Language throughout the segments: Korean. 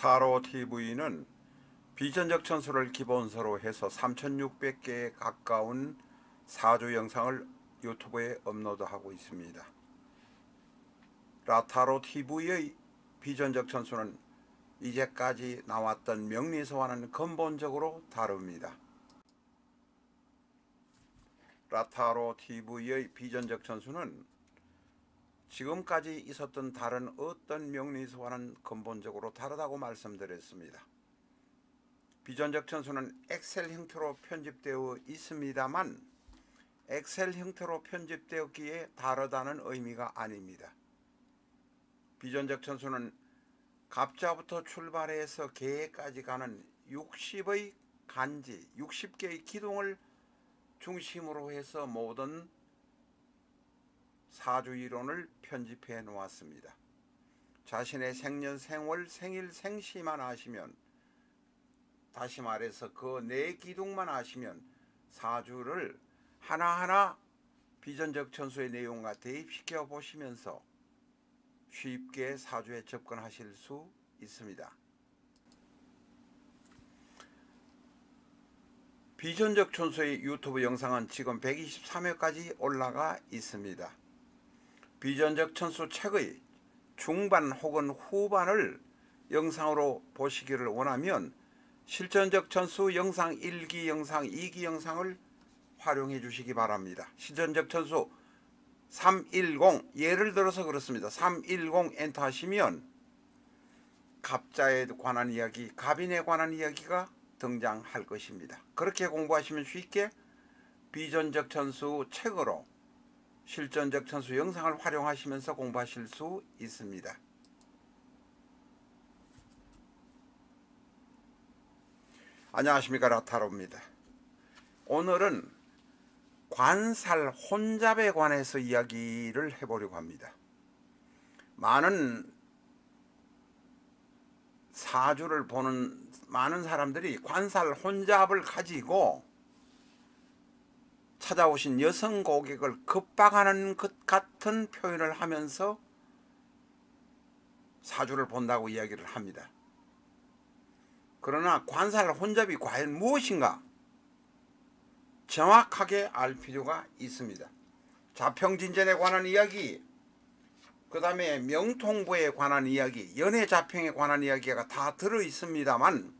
라타로TV는 비전적 천수를 기본서로 해서 3600개에 가까운 사주 영상을 유튜브에 업로드하고 있습니다. 라타로TV의 비전적 천수는 이제까지 나왔던 명리서와는 근본적으로 다릅니다. 라타로TV의 비전적 천수는 지금까지 있었던 다른 어떤 명리서와는 근본적으로 다르다고 말씀드렸습니다. 비전적 천수는 엑셀 형태로 편집되어 있습니다만 엑셀 형태로 편집되었기에 다르다는 의미가 아닙니다. 비전적 천수는 갑자부터 출발해서 개까지 가는 60의 간지, 60개의 기둥을 중심으로 해서 모든 사주이론을 편집해 놓았습니다. 자신의 생년, 생월, 생일, 생시만 아시면, 다시 말해서 그 네 기둥만 아시면 사주를 하나하나 비전적 천수의 내용과 대입시켜 보시면서 쉽게 사주에 접근하실 수 있습니다. 비전적 천수의 유튜브 영상은 지금 123회까지 올라가 있습니다. 비전적 천수 책의 중반 혹은 후반을 영상으로 보시기를 원하면 실전적 천수 영상 1기 영상 2기 영상을 활용해 주시기 바랍니다. 실전적 천수 310 예를 들어서 그렇습니다. 310 엔터 하시면 갑자에 관한 이야기, 갑인에 관한 이야기가 등장할 것입니다. 그렇게 공부하시면 쉽게 비전적 천수 책으로 실전적 천수 영상을 활용하시면서 공부하실 수 있습니다. 안녕하십니까, 라타로입니다. 오늘은 관살 혼잡에 관해서 이야기를 해보려고 합니다. 많은 사주를 보는 많은 사람들이 관살 혼잡을 가지고 찾아오신 여성 고객을 급박하는 것 같은 표현을 하면서 사주를 본다고 이야기를 합니다. 그러나 관살 혼잡이 과연 무엇인가 정확하게 알 필요가 있습니다. 자평진전에 관한 이야기, 그 다음에 명통부에 관한 이야기, 연애자평에 관한 이야기가 다 들어 있습니다만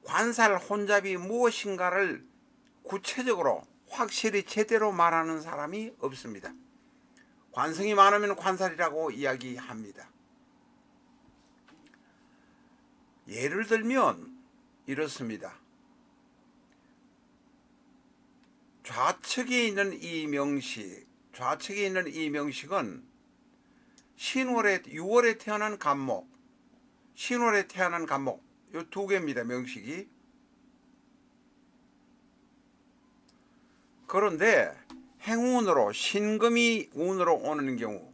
관살 혼잡이 무엇인가를 구체적으로 확실히 제대로 말하는 사람이 없습니다. 관성이 많으면 관살이라고 이야기합니다. 예를 들면 이렇습니다. 좌측에 있는 이 명식, 좌측에 있는 이 명식은 신월에 6월에 태어난 간목, 신월에 태어난 간목, 요 두 개입니다. 명식이. 그런데 행운으로 신금이 운으로 오는 경우,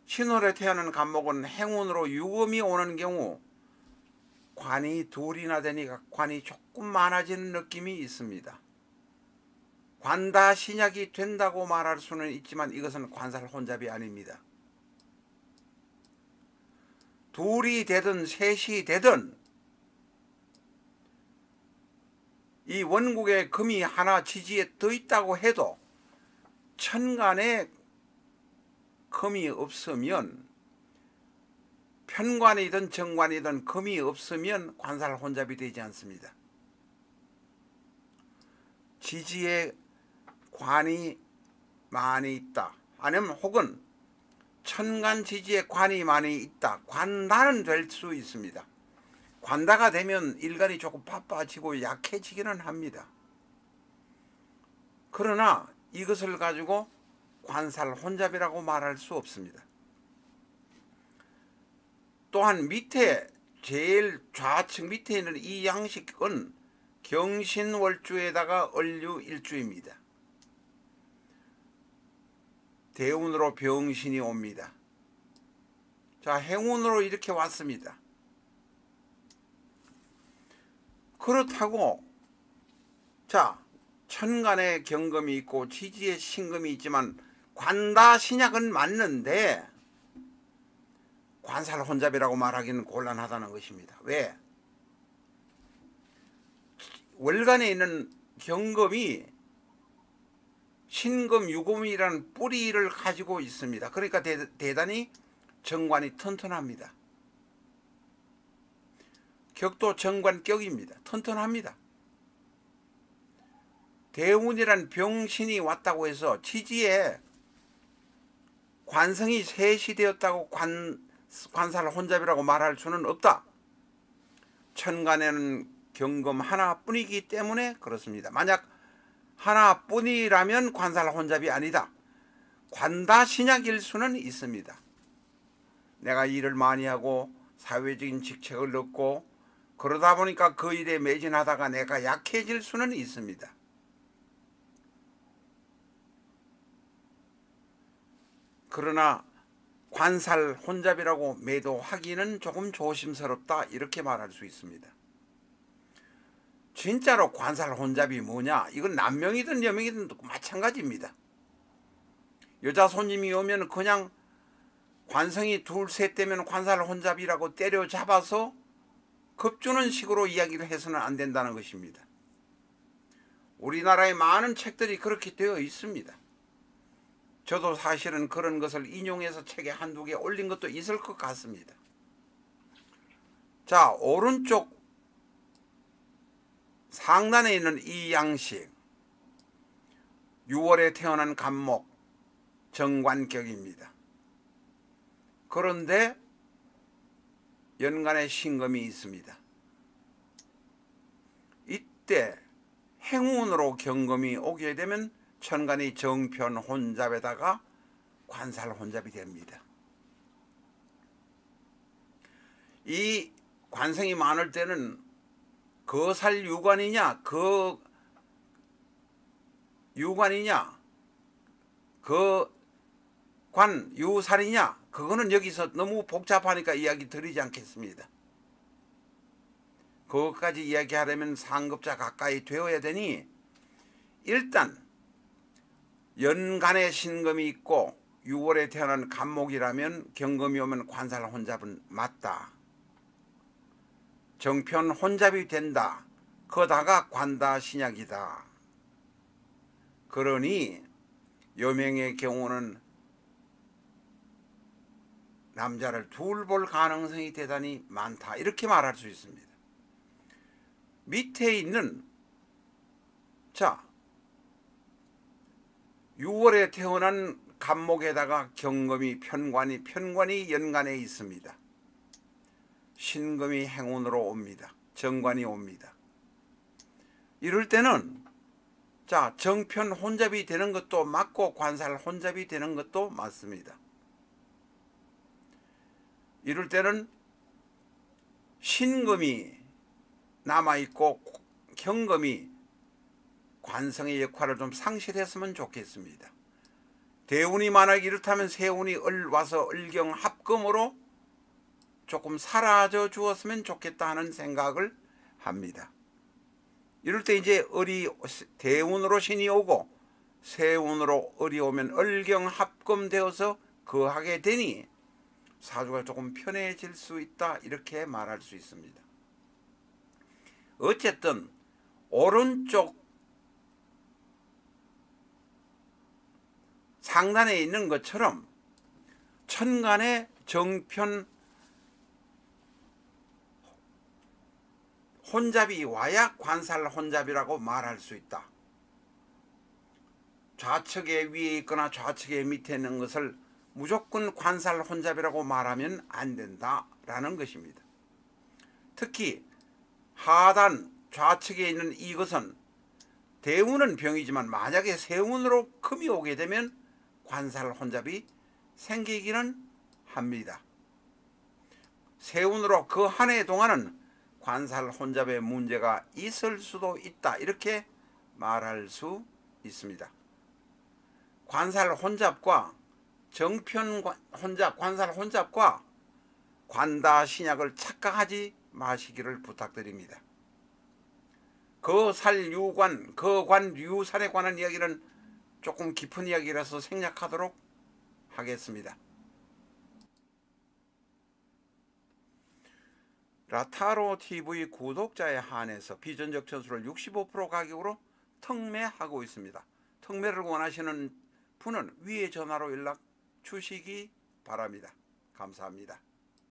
신월에 태어난 간목은 행운으로 유금이 오는 경우 관이 둘이나 되니까 관이 조금 많아지는 느낌이 있습니다. 관다신약이 된다고 말할 수는 있지만 이것은 관살 혼잡이 아닙니다. 둘이 되든 셋이 되든 이 원국에 금이 하나 지지에 더 있다고 해도 천간에 금이 없으면, 편관이든 정관이든 금이 없으면 관살 혼잡이 되지 않습니다. 지지에 관이 많이 있다, 아니면 혹은 천간 지지에 관이 많이 있다, 관다는 될 수 있습니다. 관다가 되면 일간이 조금 바빠지고 약해지기는 합니다. 그러나 이것을 가지고 관살 혼잡이라고 말할 수 없습니다. 또한 밑에 제일 좌측 밑에 있는 이 양식은 경신월주에다가 을유일주입니다. 대운으로 병신이 옵니다. 자, 행운으로 이렇게 왔습니다. 그렇다고 자, 천간에 경금이 있고 지지에 신금이 있지만 관다신약은 맞는데 관살 혼잡이라고 말하기는 곤란하다는 것입니다. 왜? 월간에 있는 경금이 신금, 유금이라는 뿌리를 가지고 있습니다. 그러니까 대단히 정관이 튼튼합니다. 격도 정관격입니다. 튼튼합니다. 대운이란 병신이 왔다고 해서 지지에 관성이 셋이 되었다고 관살 혼잡이라고 말할 수는 없다. 천간에는 경금 하나뿐이기 때문에 그렇습니다. 만약 하나뿐이라면 관살 혼잡이 아니다. 관다신약일 수는 있습니다. 내가 일을 많이 하고 사회적인 직책을 얻고 그러다 보니까 그 일에 매진하다가 내가 약해질 수는 있습니다. 그러나 관살 혼잡이라고 매도하기는 조금 조심스럽다 이렇게 말할 수 있습니다. 진짜로 관살 혼잡이 뭐냐? 이건 남명이든 여명이든 마찬가지입니다. 여자 손님이 오면 그냥 관성이 둘 셋 되면 관살 혼잡이라고 때려잡아서 겁주는 식으로 이야기를 해서는 안 된다는 것입니다. 우리나라의 많은 책들이 그렇게 되어 있습니다. 저도 사실은 그런 것을 인용해서 책에 한두 개 올린 것도 있을 것 같습니다. 자, 오른쪽 상단에 있는 이 양식 6월에 태어난 간목 정관격입니다. 그런데 연간에 신금이 있습니다. 이때 행운으로 경금이 오게 되면 천간이 정편 혼잡에다가 관살 혼잡이 됩니다. 이 관성이 많을 때는 거살 유관이냐 유관이냐 관 유살이냐 그거는 여기서 너무 복잡하니까 이야기 드리지 않겠습니다. 그것까지 이야기하려면 상급자 가까이 되어야 되니 일단 연간에 신금이 있고 6월에 태어난 간목이라면 경금이 오면 관살 혼잡은 맞다. 정편 혼잡이 된다. 거다가 관다 신약이다. 그러니 여명의 경우는 남자를 둘 볼 가능성이 대단히 많다. 이렇게 말할 수 있습니다. 밑에 있는 6월에 태어난 간목에다가 경금이 편관이 연간에 있습니다. 신금이 행운으로 옵니다. 정관이 옵니다. 이럴 때는 정편 혼잡이 되는 것도 맞고 관살 혼잡이 되는 것도 맞습니다. 이럴 때는 신금이 남아있고 경금이 관성의 역할을 좀 상실했으면 좋겠습니다. 대운이 만약 이렇다면 세운이 와서 을경합금으로 조금 사라져 주었으면 좋겠다 하는 생각을 합니다. 이럴 때 이제 대운으로 신이 오고 세운으로 을이 오면 을경합금 되어서 거하게 되니 사주가 조금 편해질 수 있다 이렇게 말할 수 있습니다. 어쨌든 오른쪽 상단에 있는 것처럼 천간에 정편 혼잡이 와야 관살 혼잡이라고 말할 수 있다. 좌측에 위에 있거나 좌측에 밑에 있는 것을 무조건 관살 혼잡이라고 말하면 안 된다라는 것입니다. 특히 하단 좌측에 있는 이것은 대운은 병이지만 만약에 세운으로 금이 오게 되면 관살 혼잡이 생기기는 합니다. 세운으로 그 한 해 동안은 관살 혼잡의 문제가 있을 수도 있다 이렇게 말할 수 있습니다. 관살 혼잡과 정편 혼잡, 관살 혼잡과 관다 신약을 착각하지 마시기를 부탁드립니다. 거살 유관, 거관 유살에 관한 이야기는 조금 깊은 이야기라서 생략하도록 하겠습니다. 라타로 TV 구독자에 한해서 비전적 전수를 65% 가격으로 특매하고 있습니다. 특매를 원하시는 분은 위에 전화로 연락 주시기 바랍니다. 감사합니다.